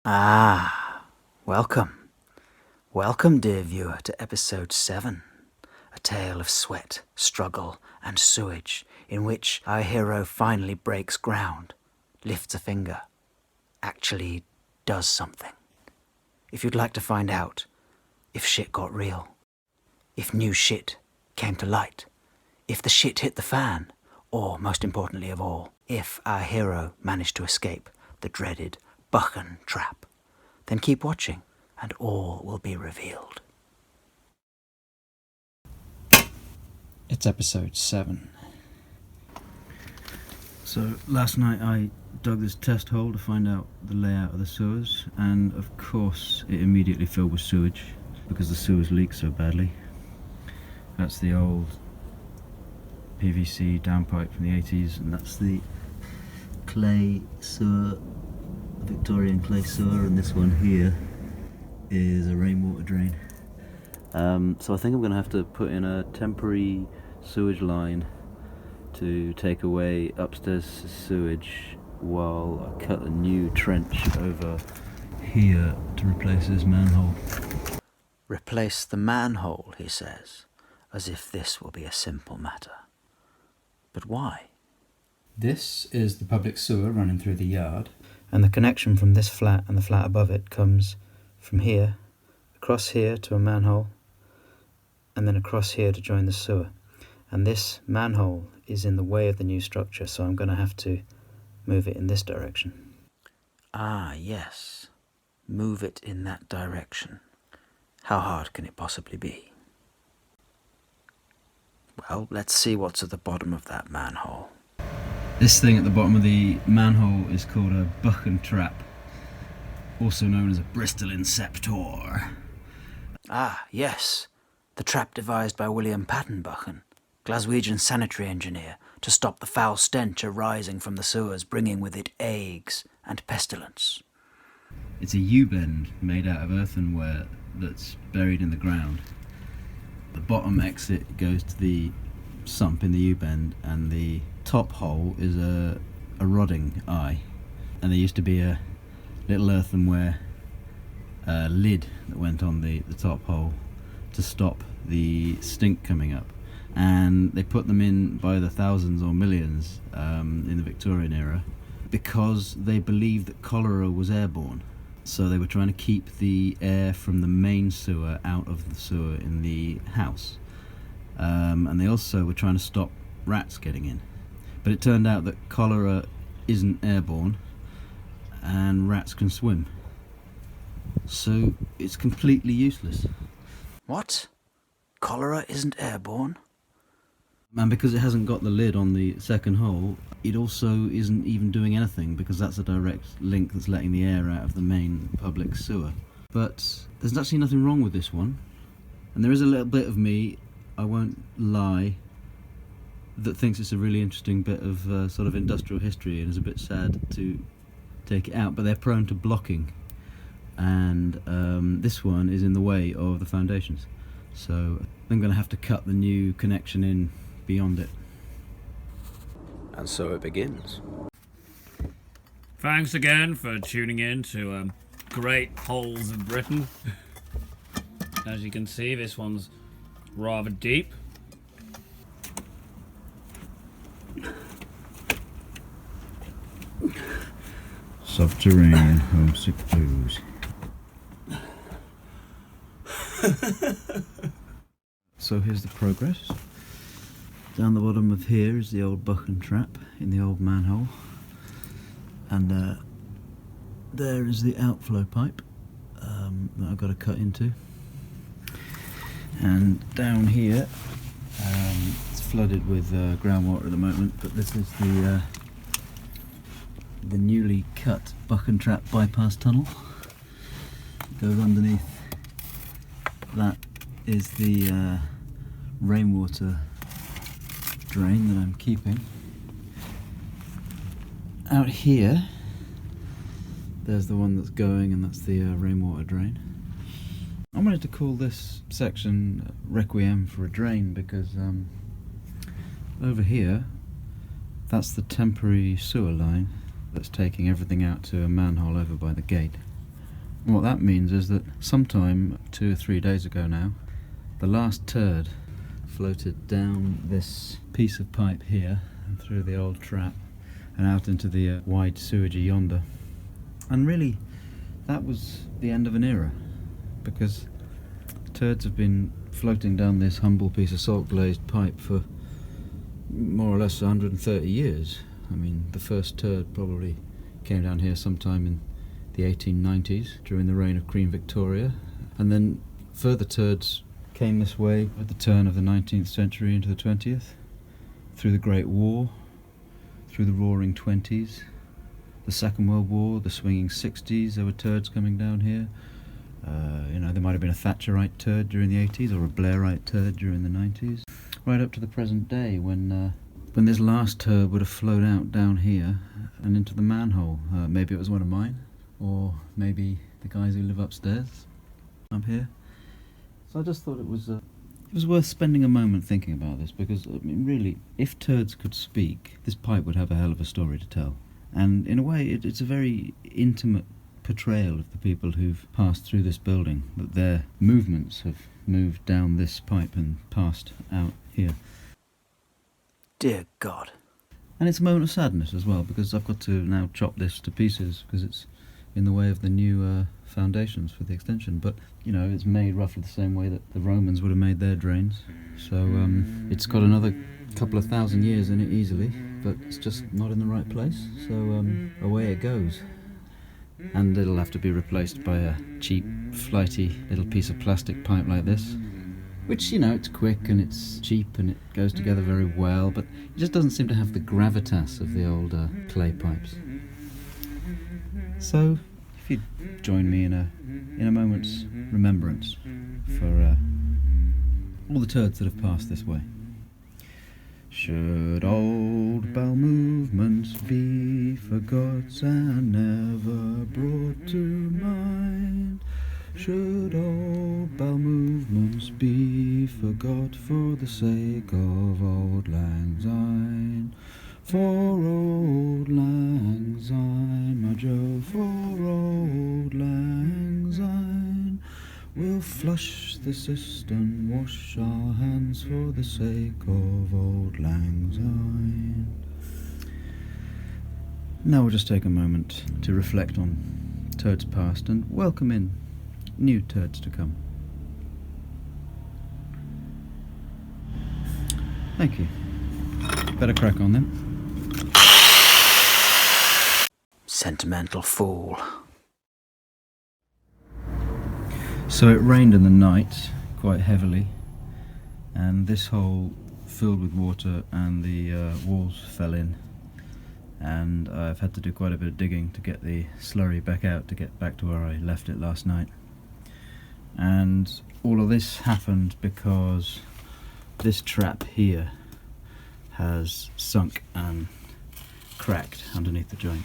Welcome. Welcome, dear viewer, to episode 7, a tale of sweat, struggle, and sewage, in which our hero finally breaks ground, lifts a finger, actually does something. If you'd like to find out if shit got real, if new shit came to light, if the shit hit the fan, or, most importantly of all, if our hero managed to escape the dreaded Buchan trap, then keep watching and all will be revealed. It's episode 7. So last night I dug this test hole to find out the layout of the sewers, and of course it immediately filled with sewage because the sewers leak so badly. That's the old PVC downpipe from the 80s, and that's the clay sewer, Victorian clay sewer, and this one here is a rainwater drain. So I think I'm going to have to put in a temporary sewage line to take away upstairs sewage while I cut a new trench over here to replace this manhole. Replace the manhole, he says, as if this will be a simple matter. But why? This is the public sewer running through the yard. And the connection from this flat and the flat above it comes from here, across here to a manhole, and then across here to join the sewer. And this manhole is in the way of the new structure, so I'm going to have to move it in this direction. Ah, yes. Move it in that direction. How hard can it possibly be? Well, let's see what's at the bottom of that manhole. This thing at the bottom of the manhole is called a Buchan trap, also known as a Bristol inceptor. Ah, yes. The trap devised by William Patton Buchan, Glaswegian sanitary engineer, to stop the foul stench arising from the sewers, bringing with it agues and pestilence. It's a U-bend made out of earthenware that's buried in the ground. The bottom exit goes to the sump in the U-bend, and the top hole is a rodding eye. And there used to be a little earthenware lid that went on the top hole to stop the stink coming up. And they put them in by the thousands or millions in the Victorian era because they believed that cholera was airborne. So they were trying to keep the air from the main sewer out of the sewer in the house. And they also were trying to stop rats getting in. But it turned out that cholera isn't airborne and rats can swim. So it's completely useless. What? Cholera isn't airborne? And because it hasn't got the lid on the second hole, it also isn't even doing anything because that's a direct link that's letting the air out of the main public sewer. But there's actually nothing wrong with this one. And there is a little bit of me, I won't lie, that thinks it's a really interesting bit of sort of industrial history and is a bit sad to take it out, but they're prone to blocking. And this one is in the way of the foundations. So I'm going to have to cut the new connection in beyond it. And so it begins. Thanks again for tuning in to Great Holes of Britain. As you can see, this one's rather deep. Subterranean homesick blues. So here's the progress. Down the bottom of here is the old Buchan trap in the old manhole, and there is the outflow pipe that I've got to cut into. And down here, it's flooded with groundwater at the moment, but this is the newly cut Buchan trap bypass tunnel. It goes underneath. That is the rainwater drain that I'm keeping. Out here, there's the one that's going, and that's the rainwater drain. I wanted to call this section Requiem for a drain because over here, that's the temporary sewer line that's taking everything out to a manhole over by the gate. What that means is that sometime 2 or 3 days ago now, the last turd floated down this piece of pipe here and through the old trap and out into the wide sewage yonder. And really, that was the end of an era, because turds have been floating down this humble piece of salt glazed pipe for more or less 130 years. I mean, the first turd probably came down here sometime in the 1890s during the reign of Queen Victoria, and then further turds came this way at the turn of the 19th century into the 20th, through the Great War, through the Roaring 20s, the Second World War, the swinging 60s, there were turds coming down here. There might have been a Thatcherite turd during the 80s or a Blairite turd during the 90s, right up to the present day when this last turd would have flowed out down here and into the manhole. Maybe it was one of mine, or maybe the guys who live upstairs up here. So I just thought it was worth spending a moment thinking about this, because, I mean, really, if turds could speak, this pipe would have a hell of a story to tell. And in a way, it's a very intimate portrayal of the people who've passed through this building, that their movements have moved down this pipe and passed out here. Dear God. And it's a moment of sadness as well, because I've got to now chop this to pieces because it's in the way of the new foundations for the extension. But, it's made roughly the same way that the Romans would have made their drains. So it's got another couple of thousand years in it easily, but it's just not in the right place. So away it goes. And it'll have to be replaced by a cheap, flighty little piece of plastic pipe like this, which, it's quick and it's cheap and it goes together very well, but it just doesn't seem to have the gravitas of the old clay pipes. So, if you'd join me in a moment's remembrance for all the turds that have passed this way. Should old bowel movements be forgot and never brought to mind? Should old bowel movements be forgot for the sake of old lang syne? For old lang syne, my Joe, for old lang syne. We'll flush the cistern, wash our hands for the sake of old lang syne. Now we'll just take a moment to reflect on turds past and welcome in new turds to come. Thank you. Better crack on then. Sentimental fool. So it rained in the night quite heavily, and this hole filled with water and the walls fell in, and I've had to do quite a bit of digging to get the slurry back out to get back to where I left it last night. And all of this happened because this trap here has sunk and cracked underneath the joint,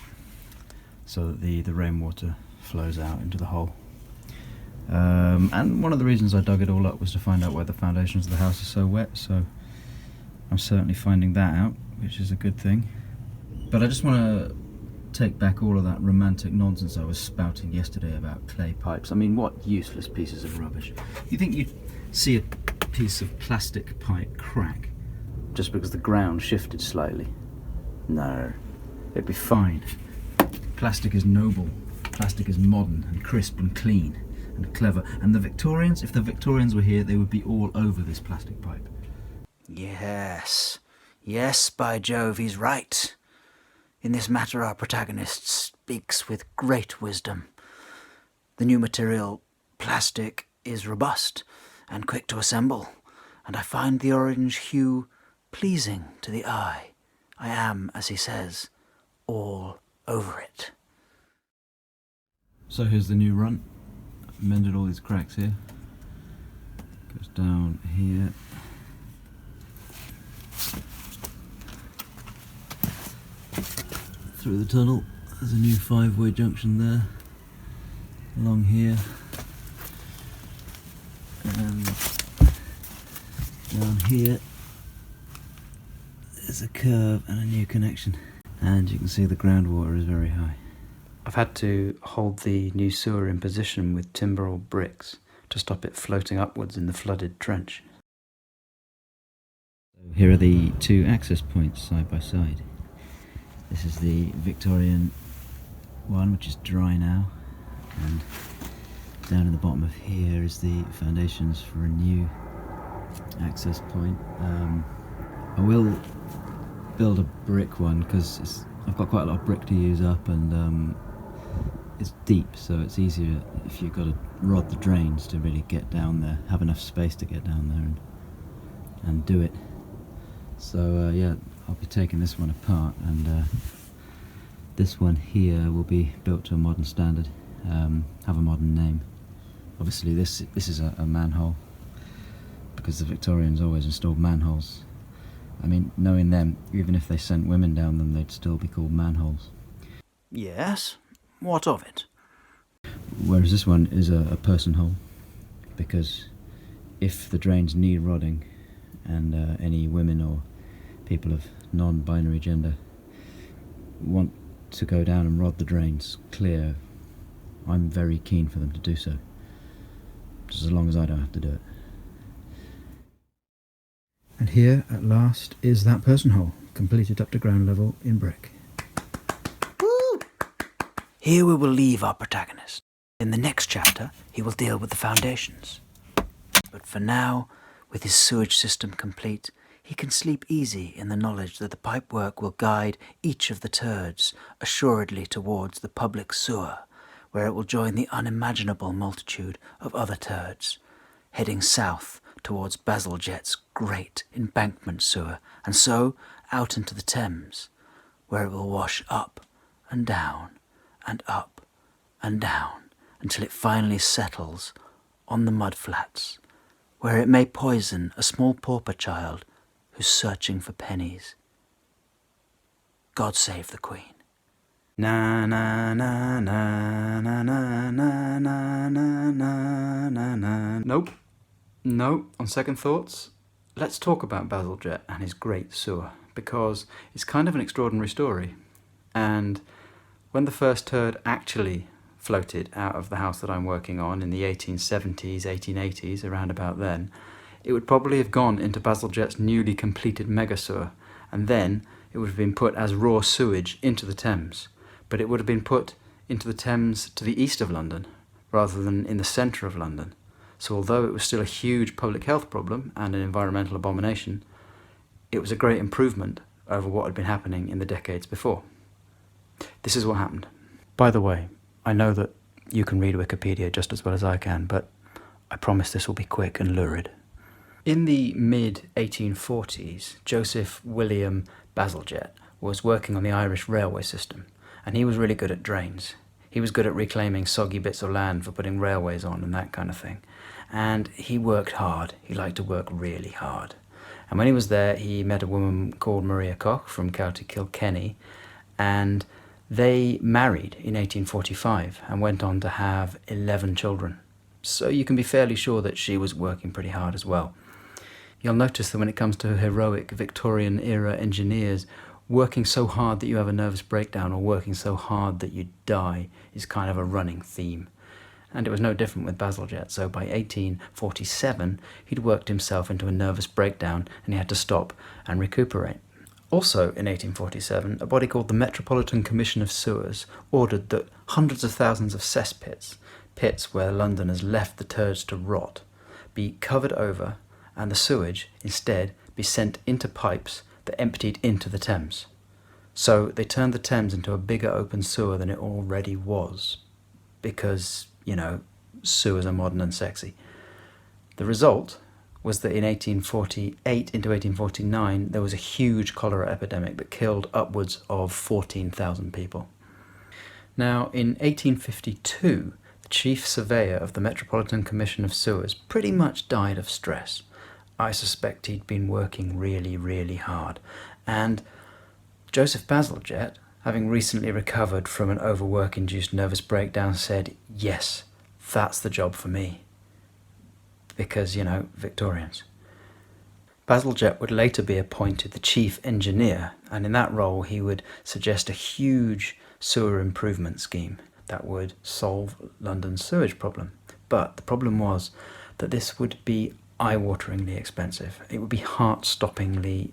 so that the rainwater flows out into the hole. And one of the reasons I dug it all up was to find out why the foundations of the house are so wet, so I'm certainly finding that out, which is a good thing. But I just want to take back all of that romantic nonsense I was spouting yesterday about clay pipes. I mean, what useless pieces of rubbish. You think you'd see a piece of plastic pipe crack just because the ground shifted slightly? No, it'd be fine. Plastic is noble, plastic is modern and crisp and clean and clever, and the Victorians, if the Victorians were here, they would be all over this plastic pipe. Yes, by Jove, he's right. In this matter, our protagonist speaks with great wisdom. The new material, plastic, is robust and quick to assemble, and I find the orange hue pleasing to the eye. I am, as he says, all over it. So here's the new run. I've mended all these cracks here. Goes down here. Through the tunnel. There's a new 5-way junction there. Along here. And down here. There's a curve and a new connection. And you can see the groundwater is very high. I've had to hold the new sewer in position with timber or bricks to stop it floating upwards in the flooded trench. Here are the two access points side by side. This is the Victorian one, which is dry now, and down in the bottom of here is the foundations for a new access point. I will build a brick one because I've got quite a lot of brick to use up, and it's deep, so it's easier if you've got to rod the drains to really get down there, have enough space to get down there and do it. So yeah, I'll be taking this one apart, and this one here will be built to a modern standard, have a modern name. Obviously this is a manhole, because the Victorians always installed manholes. I mean, knowing them, even if they sent women down them, they'd still be called manholes. Yes? What of it? Whereas this one is a person hole, because if the drains need rodding, and any women or people of non-binary gender want to go down and rod the drains clear, I'm very keen for them to do so, just as long as I don't have to do it. And here, at last, is that person hole, completed up to ground level in brick. Woo! Here we will leave our protagonist. In the next chapter, he will deal with the foundations. But for now, with his sewage system complete, he can sleep easy in the knowledge that the pipework will guide each of the turds assuredly towards the public sewer, where it will join the unimaginable multitude of other turds, heading south towards Bazalgette's great embankment sewer, and so out into the Thames, where it will wash up and down and up and down until it finally settles on the mudflats, where it may poison a small pauper child who's searching for pennies. God save the Queen. Na na na na na na na na na na na. Nope. No, on second thoughts, let's talk about Bazalgette and his great sewer, because it's kind of an extraordinary story. And when the first turd actually floated out of the house that I'm working on in the 1870s, 1880s, around about then, it would probably have gone into Bazalgette's newly completed mega sewer, and then it would have been put as raw sewage into the Thames. But it would have been put into the Thames to the east of London, rather than in the centre of London. So although it was still a huge public health problem and an environmental abomination, it was a great improvement over what had been happening in the decades before. This is what happened. By the way, I know that you can read Wikipedia just as well as I can, but I promise this will be quick and lurid. In the mid-1840s, Joseph William Bazalgette was working on the Irish railway system, and he was really good at drains. He was good at reclaiming soggy bits of land for putting railways on and that kind of thing. And he worked hard. He liked to work really hard. And when he was there, he met a woman called Maria Koch from County Kilkenny, and they married in 1845 and went on to have 11 children. So you can be fairly sure that she was working pretty hard as well. You'll notice that when it comes to heroic Victorian-era engineers, working so hard that you have a nervous breakdown or working so hard that you die is kind of a running theme. And it was no different with Bazalgette, so by 1847 he'd worked himself into a nervous breakdown and he had to stop and recuperate. Also in 1847, a body called the Metropolitan Commission of Sewers ordered that hundreds of thousands of cesspits, pits where Londoners left the turds to rot, be covered over and the sewage instead be sent into pipes that emptied into the Thames. So they turned the Thames into a bigger open sewer than it already was, because, you know, sewers are modern and sexy. The result was that in 1848 into 1849 there was a huge cholera epidemic that killed upwards of 14,000 people. Now in 1852 the chief surveyor of the Metropolitan Commission of Sewers pretty much died of stress. I suspect he'd been working really, really hard, and Joseph Bazalgette, having recently recovered from an overwork-induced nervous breakdown, said, yes, that's the job for me. Because, you know, Victorians. Bazalgette would later be appointed the chief engineer, and in that role he would suggest a huge sewer improvement scheme that would solve London's sewage problem. But the problem was that this would be eye-wateringly expensive. It would be heart-stoppingly,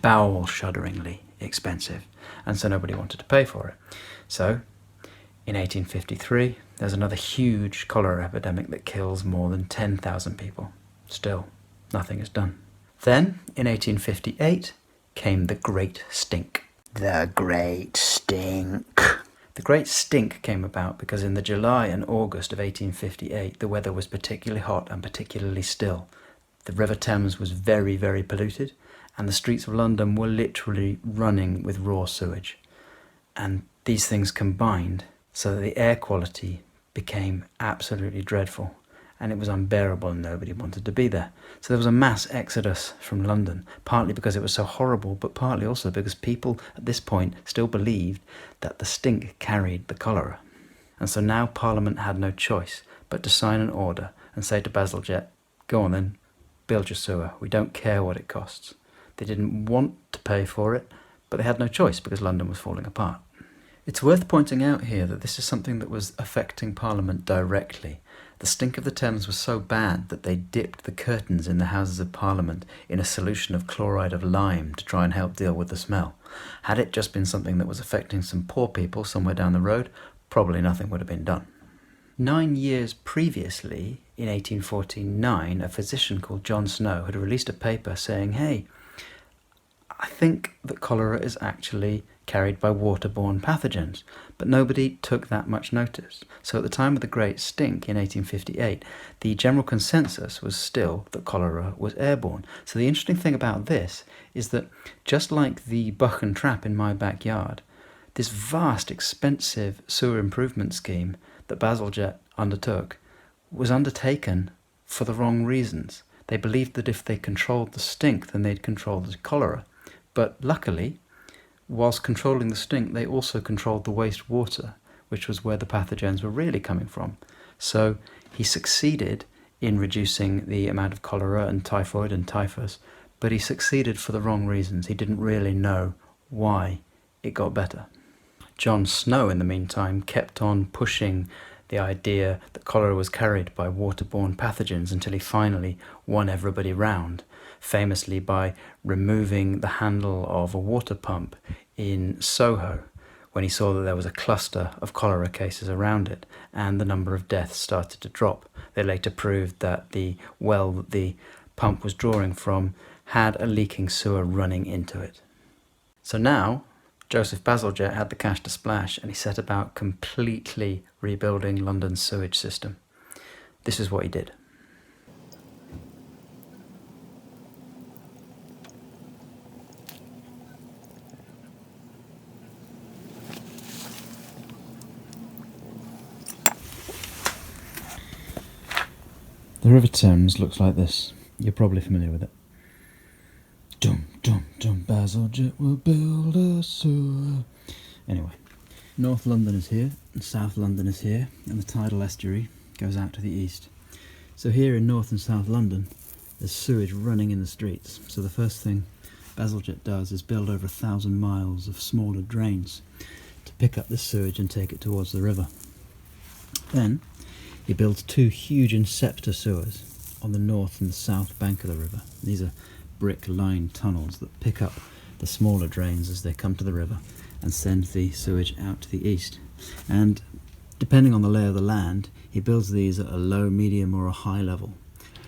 bowel-shudderingly expensive, and so nobody wanted to pay for it. So, in 1853, there's another huge cholera epidemic that kills more than 10,000 people. Still, nothing is done. Then, in 1858, came the Great Stink. The Great Stink. The Great Stink came about because in the July and August of 1858, the weather was particularly hot and particularly still. The River Thames was very, very polluted, and the streets of London were literally running with raw sewage. And these things combined so that the air quality became absolutely dreadful, and it was unbearable and nobody wanted to be there. So there was a mass exodus from London, partly because it was so horrible, but partly also because people at this point still believed that the stink carried the cholera. And so now Parliament had no choice but to sign an order and say to Bazalgette, go on then, build your sewer, we don't care what it costs. They didn't want to pay for it, but they had no choice because London was falling apart. It's worth pointing out here that this is something that was affecting Parliament directly. The stink of the Thames was so bad that they dipped the curtains in the Houses of Parliament in a solution of chloride of lime to try and help deal with the smell. Had it just been something that was affecting some poor people somewhere down the road, probably nothing would have been done. 9 years previously, in 1849, a physician called John Snow had released a paper saying, hey, I think that cholera is actually carried by waterborne pathogens, but nobody took that much notice. So at the time of the Great Stink in 1858, the general consensus was still that cholera was airborne. So the interesting thing about this is that just like the Buchan Trap in my backyard, this vast, expensive sewer improvement scheme that Bazalgette undertook was undertaken for the wrong reasons. They believed that if they controlled the stink, then they'd control the cholera. But luckily, whilst controlling the stink, they also controlled the wastewater, which was where the pathogens were really coming from. So he succeeded in reducing the amount of cholera and typhoid and typhus, but he succeeded for the wrong reasons. He didn't really know why it got better. John Snow, in the meantime, kept on pushing the idea that cholera was carried by waterborne pathogens until he finally won everybody round, famously by removing the handle of a water pump in Soho when he saw that there was a cluster of cholera cases around it and the number of deaths started to drop. They later proved that the well that the pump was drawing from had a leaking sewer running into it. So now Joseph Bazalgette had the cash to splash and he set about completely rebuilding London's sewage system. This is what he did. The River Thames looks like this. You're probably familiar with it. Dum dum dum, Bazalgette will build a sewer. Anyway, North London is here and South London is here, and the tidal estuary goes out to the east. So here in North and South London, there's sewage running in the streets. So the first thing Bazalgette does is build over 1,000 miles of smaller drains to pick up the sewage and take it towards the river. Then he builds 2 huge inceptor sewers on the north and the south bank of the river. These are brick-lined tunnels that pick up the smaller drains as they come to the river and send the sewage out to the east. And depending on the lay of the land, he builds these at a low, medium or a high level.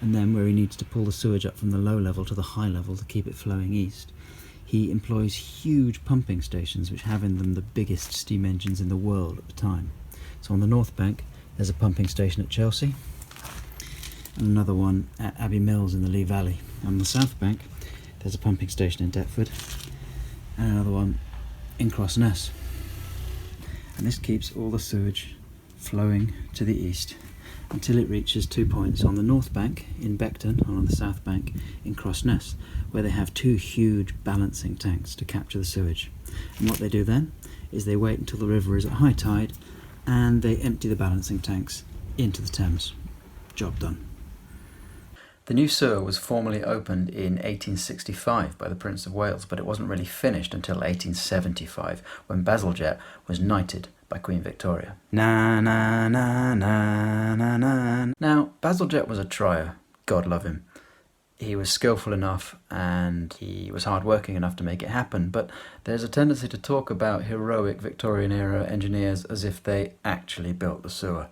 And then where he needs to pull the sewage up from the low level to the high level to keep it flowing east, he employs huge pumping stations which have in them the biggest steam engines in the world at the time. So on the north bank, there's a pumping station at Chelsea, and another one at Abbey Mills in the Lee Valley. On the south bank, there's a pumping station in Deptford, and another one in Crossness. And this keeps all the sewage flowing to the east until it reaches 2 points on the north bank in Beckton and on the south bank in Crossness, where they have 2 huge balancing tanks to capture the sewage. And what they do then is they wait until the river is at high tide and they empty the balancing tanks into the Thames. Job done. The new sewer was formally opened in 1865 by the Prince of Wales, but it wasn't really finished until 1875, when Bazalgette was knighted by Queen Victoria. Na na na na na na. Now, Bazalgette was a trier, God love him. He was skillful enough and he was hard-working enough to make it happen, but there's a tendency to talk about heroic Victorian-era engineers as if they actually built the sewer,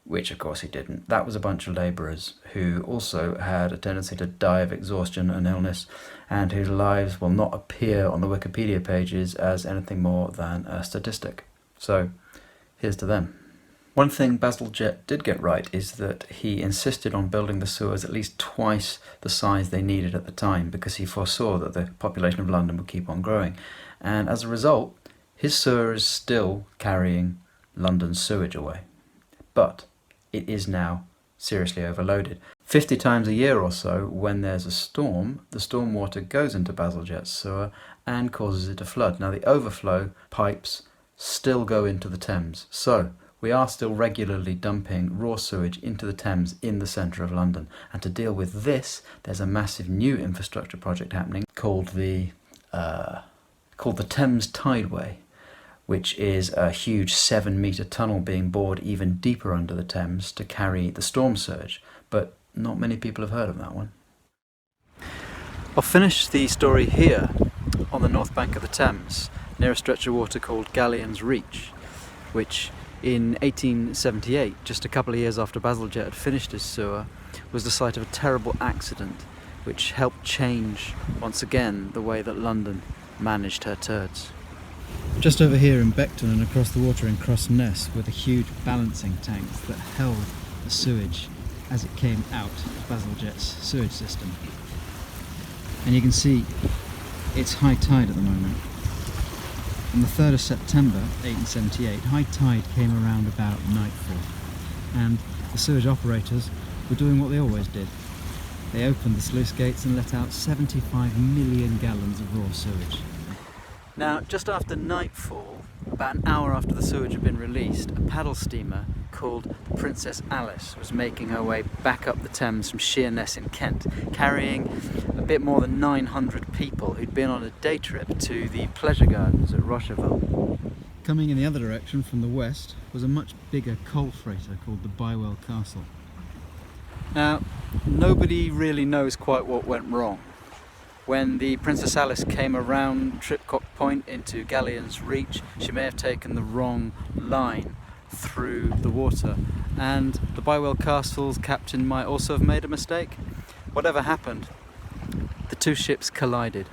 which of course he didn't. That was a bunch of labourers who also had a tendency to die of exhaustion and illness, and whose lives will not appear on the Wikipedia pages as anything more than a statistic. So, here's to them. One thing Bazalgette did get right is that he insisted on building the sewers at least twice the size they needed at the time, because he foresaw that the population of London would keep on growing. And as a result, his sewer is still carrying London's sewage away. But it is now seriously overloaded. 50 times a year or so, when there's a storm, the storm water goes into Bazalgette's sewer and causes it to flood. Now, the overflow pipes still go into the Thames, so we are still regularly dumping raw sewage into the Thames in the centre of London. And to deal with this, there's a massive new infrastructure project happening called the Thames Tideway, which is a huge 7-metre tunnel being bored even deeper under the Thames to carry the storm surge. But not many people have heard of that one. I'll finish the story here on the north bank of the Thames, near a stretch of water called Galleon's Reach, which in 1878, just a couple of years after Bazalgette had finished his sewer, was the site of a terrible accident which helped change, once again, the way that London managed her turds. Just over here in Beckton and across the water in Crossness were the huge balancing tanks that held the sewage as it came out of Bazalgette's sewage system. And you can see it's high tide at the moment. On the 3rd of September 1878, high tide came around about nightfall, and the sewage operators were doing what they always did. They opened the sluice gates and let out 75 million gallons of raw sewage. Now, just after nightfall, about an hour after the sewage had been released, a paddle steamer called the Princess Alice was making her way back up the Thames from Sheerness in Kent, carrying a bit more than 900 people who'd been on a day trip to the pleasure gardens at Rocherville. Coming in the other direction from the west was a much bigger coal freighter called the Bywell Castle. Now, nobody really knows quite what went wrong. When the Princess Alice came around Tripcock Point into Galleon's Reach, she may have taken the wrong line through the water, and the Bywell Castle's captain might also have made a mistake. Whatever happened, the two ships collided,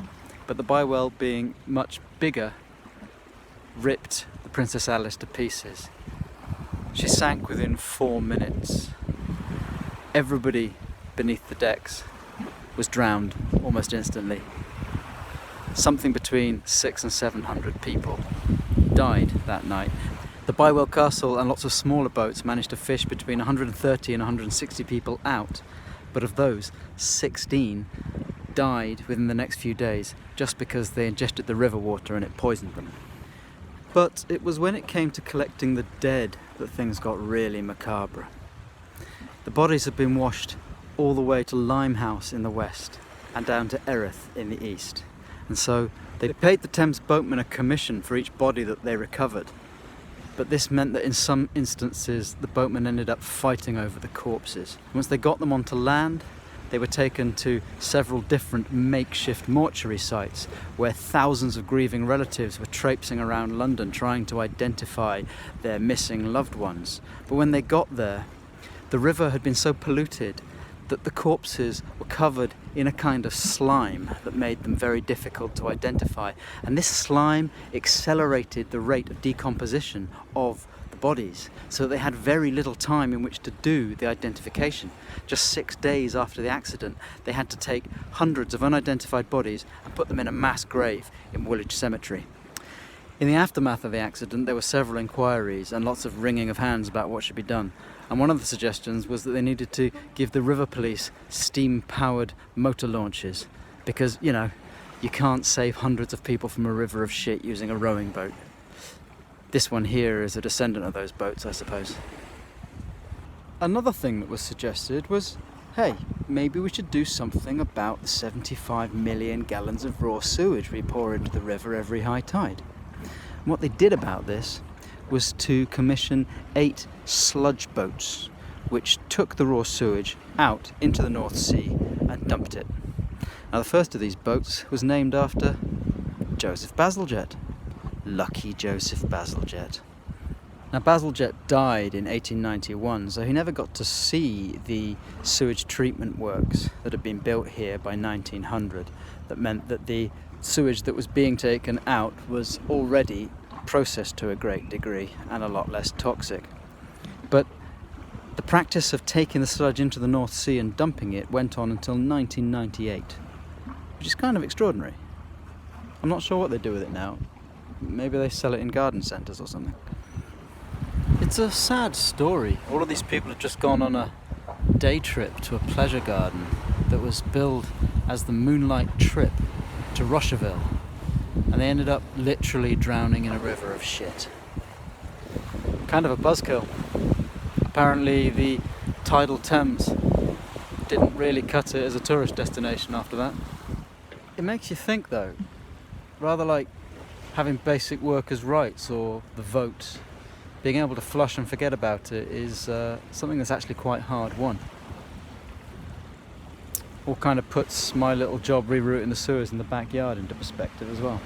but the Bywell, being much bigger, ripped the Princess Alice to pieces. She sank within 4 minutes. Everybody beneath the decks was drowned almost instantly. Something between 600 and 700 people died that night. The Bywell Castle and lots of smaller boats managed to fish between 130 and 160 people out, but of those, 16 died within the next few days just because they ingested the river water and it poisoned them. But it was when it came to collecting the dead that things got really macabre. The bodies had been washed all the way to Limehouse in the west and down to Erith in the east. And so they paid the Thames boatmen a commission for each body that they recovered. But this meant that in some instances the boatmen ended up fighting over the corpses. Once they got them onto land, they were taken to several different makeshift mortuary sites where thousands of grieving relatives were traipsing around London trying to identify their missing loved ones. But when they got there, the river had been so polluted that the corpses were covered in a kind of slime that made them very difficult to identify. And this slime accelerated the rate of decomposition of the bodies, so that they had very little time in which to do the identification. Just 6 days after the accident, they had to take hundreds of unidentified bodies and put them in a mass grave in Woolwich Cemetery. In the aftermath of the accident, there were several inquiries and lots of wringing of hands about what should be done. And one of the suggestions was that they needed to give the river police steam-powered motor launches because, you know, you can't save hundreds of people from a river of shit using a rowing boat. This one here is a descendant of those boats, I suppose. Another thing that was suggested was, hey, maybe we should do something about the 75 million gallons of raw sewage we pour into the river every high tide. And what they did about this was to commission 8 sludge boats, which took the raw sewage out into the North Sea and dumped it. Now, the first of these boats was named after Joseph Bazalgette. Lucky Joseph Bazalgette. Now, Bazalgette died in 1891, so he never got to see the sewage treatment works that had been built here by 1900. That meant that the sewage that was being taken out was already processed to a great degree and a lot less toxic. But the practice of taking the sludge into the North Sea and dumping it went on until 1998, which is kind of extraordinary. I'm not sure what they do with it now. Maybe they sell it in garden centres or something. It's a sad story. All of these people have just gone on a day trip to a pleasure garden that was billed as the Moonlight Trip to Rocheville, and they ended up literally drowning in a river of shit. Kind of a buzzkill. Apparently the tidal Thames didn't really cut it as a tourist destination after that. It makes you think though, rather like having basic workers' rights or the vote. Being able to flush and forget about it is something that's actually quite hard won. All kind of puts my little job rerouting the sewers in the backyard into perspective as well.